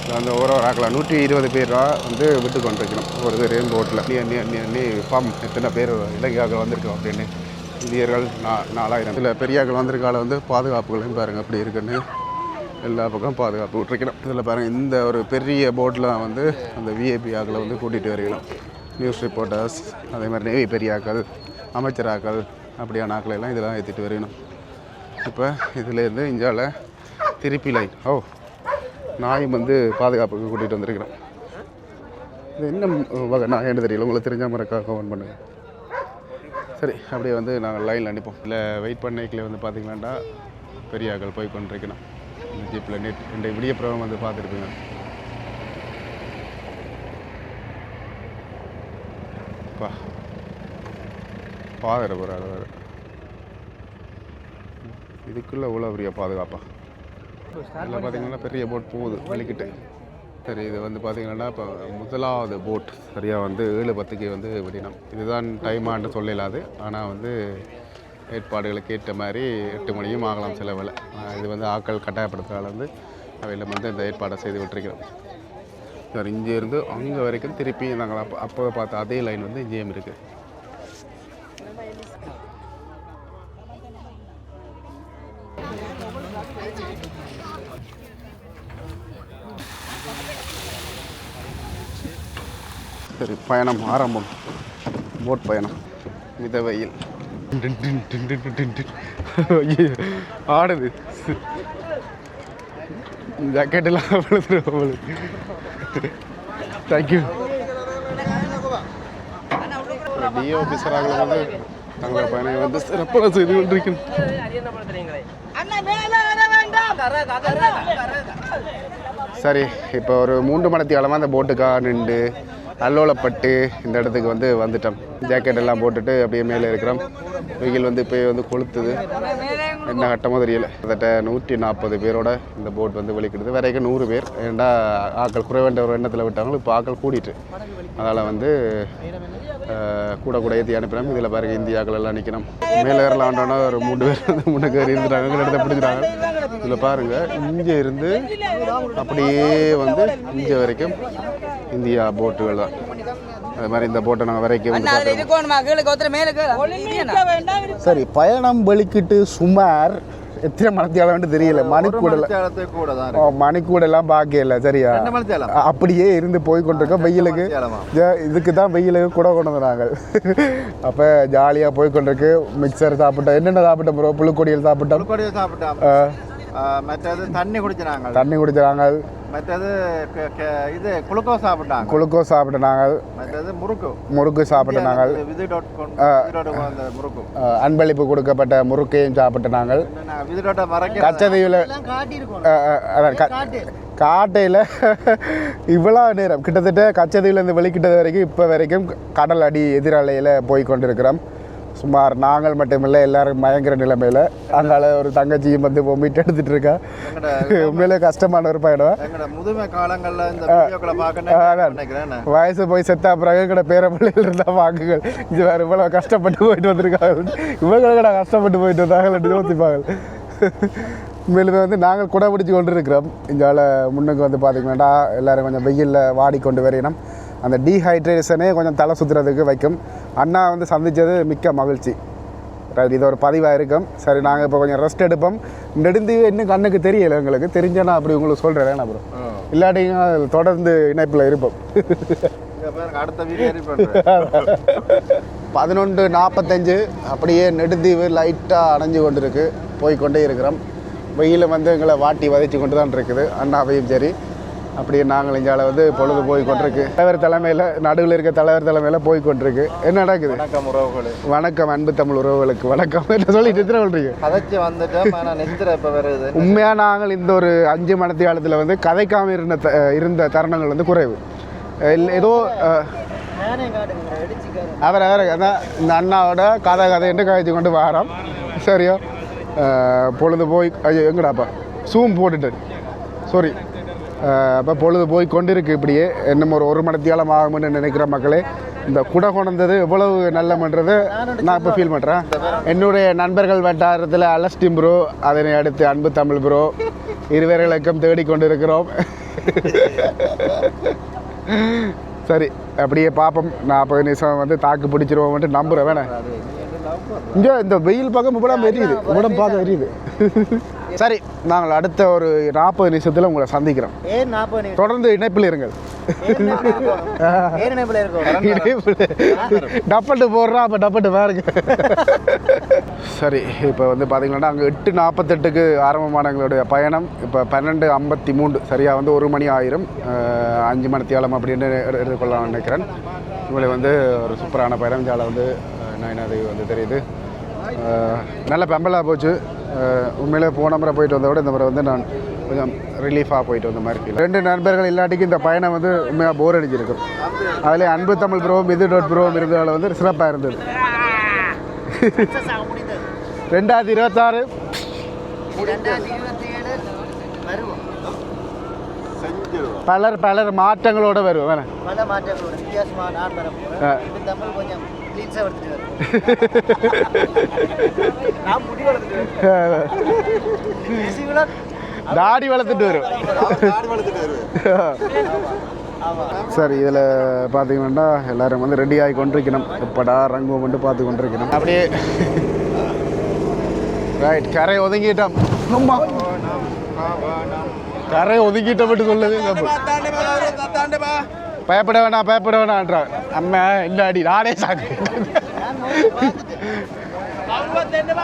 இதில் வந்து ஒரு ஆக்கலாம் 120 பேர் வந்து விட்டு கொண்டிருக்கணும் ஒரு பேர் போட்டில். நீ பம் எத்தனை பேர் இலங்கையாக வந்திருக்கோம் அப்படின்னு. இந்தியர்கள் 4000. இதில் பெரியாக்கள் வந்திருக்கால வந்து பாதுகாப்புகளையும் பாருங்கள் அப்படி இருக்குன்னு எல்லா பக்கம் பாதுகாப்பு விட்டுருக்கணும். இதில் பாருங்கள் இந்த ஒரு பெரிய போட்டில் வந்து அந்த விஐபி ஆக்களை வந்து கூட்டிகிட்டு வரைக்கணும். நியூஸ் ரிப்போர்ட்டர்ஸ், அதே மாதிரி நேவி பெரியாக்கள், அமைச்சராக்கள் அப்படியான ஆக்களை எல்லாம் இதெல்லாம் ஏற்றிட்டு வரையணும். இப்போ இதுலேருந்து இந்தியாவில் திருப்பி லைன் நாயும் வந்து பாதுகாப்புக்கு கூட்டிகிட்டு வந்திருக்கிறோம். இது என்ன வகை நான் என்ன தெரியல, உங்களுக்கு தெரிஞ்ச மறக்காக கமெண்ட் பண்ணுங்கள். சரி, அப்படியே வந்து நாங்கள் லைனில் அனுப்போம். இல்லை வெயிட் பண்ணிக்கல வந்து பார்த்திங்களாண்டா பெரியாக்கள் போய் கொண்டிருக்கணும். இந்த ஜீப்பில் இந்த விடிய ப்ரோக்ராம் வந்து பார்த்துருப்பீங்க. பாதுற போகிறாரு வேறு இதுக்குள்ளே இவ்வளோ பெரிய பாதுகாப்பா. இதில் பார்த்தீங்கன்னா பெரிய போட் போகுது வலிக்கிட்டு. சரி, இது வந்து பார்த்திங்கன்னா இப்போ முதலாவது போட் சரியாக வந்து 7:10க்கு வந்து விடினோம். இதுதான் டைமான்னு சொல்லலாது, ஆனால் வந்து ஏற்பாடுகளுக்கு ஏற்ற மாதிரி 8 மணியும் ஆகலாம் சில வேலை. இது வந்து ஆக்கள் கட்டாயப்படுத்துறதால வந்து அவையில் வந்து இந்த ஏற்பாடை செய்து விட்டுருக்கிறோம். சார், இங்கேருந்து அங்கே வரைக்கும் திருப்பி நாங்கள் அப்போ பார்த்த அதே லைன் வந்து இங்கேயும் இருக்குது. சரி, பயணம் ஆரம்பம். போட் பயணம் மிதவையில் ஆடுது. ஜாக்கெட்டெல்லாம் விழுந்துடும். தேங்க்யூ. டிஓ ஆஃபீஸராக வந்து தங்களோட பயணம் வந்து சிறப்பாக செய்து கொண்டிருக்கணும். சரி, இப்போ ஒரு 3 மணி நேரமாக அந்த போட்டுக்காக நின்று அல்லோலப்பட்டு இந்த இடத்துக்கு வந்து வந்துட்டோம். ஜாக்கெட் எல்லாம் போட்டுட்டு அப்படியே மேலே இருக்கிறோம். வெயில் வந்து இப்போ வந்து கொளுத்துது, என்ன கட்டமோ தெரியல. கிட்டத்தட்ட 140 பேரோட இந்த போட் வந்து வெளிக்கிடுது. வரைக்கும் 100 பேர். ஏன்டா ஆக்கள் குறைவேண்ட ஒரு எண்ணத்தில் விட்டாங்களும், இப்போ ஆக்கள் கூடிட்டு அதனால் வந்து கூட ஏற்றி அனுப்பினோம். இதில் பாருங்க இந்தியாக்கள் எல்லாம் நிற்கணும். மேலே ஏறலாம் வந்தோன்னா ஒரு 3 பேர் வந்து முன்னுக்கு ஏறி இருந்துட்டாங்க, இடத்த பிடிச்சிட்டாங்க. இதில் பாருங்கள், இங்கே இருந்து அப்படியே வந்து இங்கே வரைக்கும் இந்தியா போட்டுகள் தான். அது மாதிரி இந்த போட்டை நாங்கள் வரைக்கும் சரி. பயணம் வெளிக்கிட்டு சுமார் எத்தனை மணித்தியாலம் தெரியல, மணிக்கூடெல்லாம் பார்க்கல. சரியா, அப்படியே இருந்து போய் கொண்டிருக்கோம். வெயிலுக்கு இதுக்கு தான் வெயிலுக்கு கூட கொண்டு வந்தாங்க. அப்போ ஜாலியாக போய் கொண்டிருக்கு. மிக்சர் சாப்பிட்டோம். என்னென்ன சாப்பிட்டோம் ப்ரோ? புழுக்கொடியல் சாப்பிட்டோம். மற்றது தண்ணி குடிச்சாங்க. மற்றது இது குளுக்கோஸ் சாப்பிட்டாங்க. மற்றது முறுக்கு சாப்பிட்டாங்க. அன்பளிப்பு கொடுக்கப்பட்ட முறுக்கையும் சாப்பிட்டாங்க. கச்சதீவில் காட்டையில் இவ்வளோ நேரம் கிட்டத்தட்ட கச்சதீவிலேருந்து வெளிக்கிட்டது வரைக்கும் இப்போ வரைக்கும் கடல் அடி எதிராலையில் போய் கொண்டிருக்கிறோம். சுமார் நாங்கள் மட்டுமில்லை, எல்லாரும் பயங்கர நிலைமையில். அதனால் ஒரு தங்கச்சியும் வந்து மீட் எடுத்துகிட்டு இருக்கா. உண்மையிலே கஷ்டமான ஒரு பயணம். முதுமை காலங்களில் வயசு போய் செத்தா பிறகு எங்கட பேர பிள்ளைகள் இருந்தால் வாக்குகள் இது வேறு இவ்வளோ கஷ்டப்பட்டு போயிட்டு வந்திருக்காங்க. இவங்களோட கஷ்டப்பட்டு போயிட்டு வந்தாங்க யோசிப்பாங்க. உண்மையிலுமே வந்து நாங்கள் குடை பிடிச்சி கொண்டு இருக்கிறோம். இங்கால முன்னுக்கு வந்து பார்த்திங்கன்னா எல்லோரும் கொஞ்சம் வெயிலில் வாடிக்கொண்டு வரையணும். அந்த டீஹைட்ரேஷனே கொஞ்சம் தலை சுற்றுறதுக்கு வைக்கும். அண்ணா வந்து சந்தித்தது மிக்க மகிழ்ச்சி. ரைட், இது ஒரு பதிவாக இருக்கும். சரி, நாங்கள் இப்போ கொஞ்சம் ரெஸ்ட் எடுப்போம். நெடுந்தீவு இன்னும் கண்ணுக்கு தெரியலை, எங்களுக்கு தெரிஞ்சேன்னா அப்படி உங்களுக்கு சொல்கிறேன் அப்புறம். இல்லாட்டிங்க தொடர்ந்து இணைப்பில் இருப்போம். அடுத்த வீடியோ 11:45 அப்படியே நெடுந்தீவு லைட்டாக அணைஞ்சு கொண்டு இருக்குது. போய்கொண்டே இருக்கிறோம். வெயில் வந்து எங்களை வாட்டி வதைச்சு கொண்டு தான் இருக்குது. அண்ணாவையும் சரி. அப்படியே நாங்கள் இங்கால வந்து பொழுது போய் கொண்டிருக்கு. தலைவர் தலைமையில், நடுவில் இருக்க தலைவர் தலைமையில் போய் கொண்டிருக்கு. என்ன நடக்குது? வணக்கம் உறவுகளே. வணக்கம் அன்பு தமிழ் உறவுகளுக்கு வணக்கம். என்ன சொல்லிட்டு எத்தனை சொல்றீங்க? கதைச்சு வந்துட்டோம். இப்போ வருது. உண்மையாக நாங்கள் இந்த ஒரு 5 மணி காலத்தில் வந்து கதைக்காமல் இருந்த தருணங்கள் வந்து குறைவு. ஏதோ அவர் அதான் இந்த அண்ணாவோட கதைன்ட்டு கழிச்சு கொண்டு வரோம். சரியோ, பொழுது போய் எங்கடாப்பா சூம் போட்டுட்டு சாரி. அப்போ பொழுது போய் கொண்டிருக்கு. இப்படியே இன்னும் ஒரு மணி நேரம் ஆகும்னு நினைக்கிற மக்களே. இந்த குடை கொண்டது எவ்வளவு நல்லமன்றது நான் இப்போ ஃபீல் பண்ணுறேன். என்னுடைய நண்பர்கள் வட்டாரத்தில் அலஸ்டிம் ப்ரோ, அதனை அடுத்து அன்பு தமிழ் ப்ரோ இருவர்களுக்கும் தேடிக்கொண்டிருக்கிறோம். சரி, அப்படியே பார்ப்போம். 40 நிமிஷம் வந்து தாக்கு பிடிச்சிருவோம்ட்டு நம்புகிறேன். வேணே இங்கே இந்த வெயில் பக்கம் இவ்வளோ எரியுது, இவ்வளோ பார்க்க எரியுது. சரி, நாங்கள் அடுத்த ஒரு 40 நிமிஷத்தில் உங்களை சந்திக்கிறோம். தொடர்ந்து இணைப்பில் இருங்கள். டப்பட்டு போடுறோம், அப்போ டப்பட்டு பாருங்க. சரி, இப்போ வந்து பார்த்தீங்கன்னா அங்கே 8:48க்கு ஆரம்பமான எங்களுடைய பயணம் இப்போ 12:53 சரியாக வந்து 1 மணி ஆயிரும். 5 மணித்தியாலம் அப்படின்னு எடுத்துக்கொள்ளலாம்னு நினைக்கிறேன். உங்களை வந்து ஒரு சூப்பரான பயணம். ஜால வந்து அது வந்து தெரியுது, நல்ல பெம்பலாக போச்சு. உண்மையிலே போன முறை போயிட்டு வந்த விட இந்த முறை வந்து நான் கொஞ்சம் ரிலீஃபாக போயிட்டு வந்த மாதிரி ஃபீல். 2 நண்பர்கள் இல்லாட்டிக்கு இந்த பயணம் வந்து உண்மையாக போர் அடிச்சிருக்கும். அதில் அன்பு தமிழ் ப்ரோவும் ப்ரோவும் இருந்ததால் வந்து சிறப்பாக இருந்தது. 2026 பலர் மாற்றங்களோட வருவோம். வேணா தாடி வளர்த்துட்டு வரும். சரி, இதில் பார்த்தீங்கன்னா எல்லாரும் வந்து ரெடி ஆகி கொண்டிருக்கணும். எப்படா ரங்கம் கொண்டு பார்த்து கொண்டிருக்கணும். அப்படியே ரைட், கரை ஒதுங்கிட்டோம். கரை ஒதுக்கிட்ட மட்டும் சொல்லுது. பயப்பட வேணான்றான். அம்மா இல்லாடி நானே சாக்கு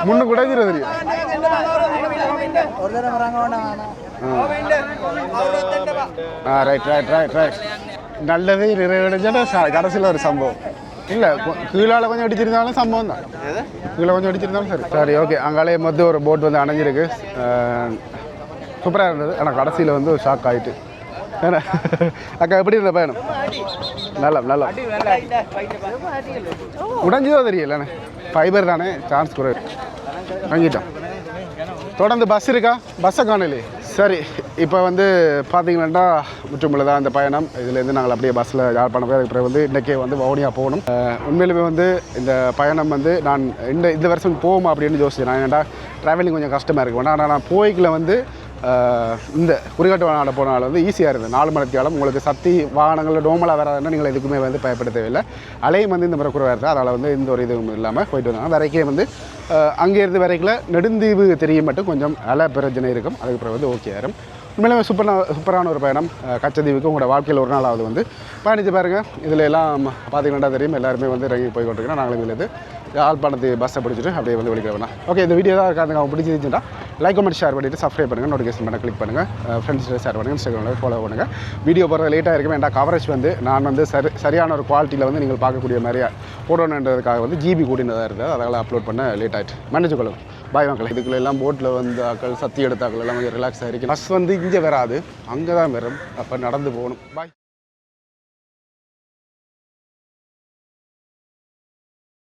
முன்னு குடைஞ்சிரு தெரியும். ரைட் நல்லது நிறைவடைஞ்சா கடைசியில் ஒரு சம்பவம் இல்லை. கீழால் கொஞ்சம் அடிச்சிருந்தாலும் சம்பவம் தான். கீழே கொஞ்சம் அடிச்சிருந்தாலும் சரி. ஓகே, அங்காலே மொத்தம் ஒரு போட் வந்து அணைஞ்சிருக்கு. சூப்பராக இருந்தது. ஆனால் கடைசியில் வந்து ஒரு ஷாக் ஆகிட்டு. ஏன்னா அக்கா எப்படி இருந்த பயணம்? நல்லா உடஞ்சுதோ தெரியலண்ணே. ஃபைபர் தானே, சான்ஸ் குறை வாங்கிட்டோம். தொடர்ந்து பஸ் இருக்கா? பஸ்ஸை காணலையே. சரி, இப்போ வந்து பார்த்தீங்கன்னா முற்றுமுள்ள தான் இந்த பயணம். இதுலேருந்து நாங்கள் அப்படியே பஸ்ஸில் யாழ்ப்பாணம் போய் அதுக்கு பிறகு வந்து இன்றைக்கே வந்து வவுனியா போகணும். உண்மையிலுமே வந்து இந்த பயணம் வந்து நான் இந்த வருஷம் போவோமா அப்படின்னு யோசிச்சேன். நான் ஏன்டா ட்ராவலிங் கொஞ்சம் கஷ்டமாக இருக்கு வேண்டாம். ஆனால் நான் போய்க்கில் வந்து இந்த குறிகாட்டு வாகனம் போனாலும் வந்து ஈஸியாக இருந்தது. 4 மணித்தியாலம் உங்களுக்கு சக்தி வாகனங்களில் நோமலாக வராதுன்னா நீங்கள் எதுக்குமே வந்து பயப்பட தேவையில்லை. அலையும் வந்து இந்த முறை குறைவாக இருக்குது. அதனால் வந்து எந்த ஒரு இதுவும் இல்லாமல் போயிட்டு வந்தாங்க. வரைக்கே வந்து அங்கேருந்து வரைக்கில் நெடுந்தீவு தெரிய மட்டும் கொஞ்சம் அலை பிரச்சனை இருக்கும். அதுக்கப்புறம் வந்து ஓகே ஆயிரும். உண்மையிலுமே சூப்பரான ஒரு பயணம். கச்சத்தீவுக்கு உங்களோட வாழ்க்கையில் ஒரு நாளாவது வந்து பயணித்து பாருங்கள். இதில் எல்லாம் பார்த்தீங்கன்னா தெரியும், எல்லாருமே வந்து இறங்கி போய் கொண்டிருக்கோம். நாங்களும் இதில் யாழ்ப்பாணத்து பஸ்ஸை பிடிச்சிட்டு அப்படியே வந்து வெளிக்கிற வேணாம். ஓகே, இந்த வீடியோ தான் இருக்காது. அவங்க பிடிச்சிருந்துச்சுன்னா லைக் கமெண்ட் ஷேர் பண்ணிவிட்டு சப்ஸ்கிரைப் பண்ணுங்கள். நோட்டிஃபிகேஷன் பண்ண கிளிக் பண்ணுங்கள். ஃப்ரெண்ட்ஸ் ஷேர் பண்ணுங்கள். இன்ஸ்டாகிராமில் ஃபாலோ பண்ணுங்கள். வீடியோ போகிறது லேட்டாக இருக்கும். ஏன்டா கவரேஜ் வந்து நான் வந்து சரியான ஒரு குவாலிட்டியில் வந்து நீங்கள் பார்க்கக்கூடிய மாதிரியா போடணுன்றதுக்காக வந்து ஜிபி கூட்டினதாக இருக்குது. அதனால் அப்லோட் பண்ண லேட் ஆகிட்டு மன்னிச்சுக்கொள்ளும். பாய் வாங்கலாம். இதுக்குள்ள எல்லாம் போட்டில் வந்து ஆக்கள் சத்தி எடுத்தாக்கள் எல்லாம் கொஞ்சம் ரிலாக்ஸாக இருக்குது. பஸ் வந்து இங்கே வராது, அங்கே தான் வரும். அப்போ நடந்து போகணும். பாய்.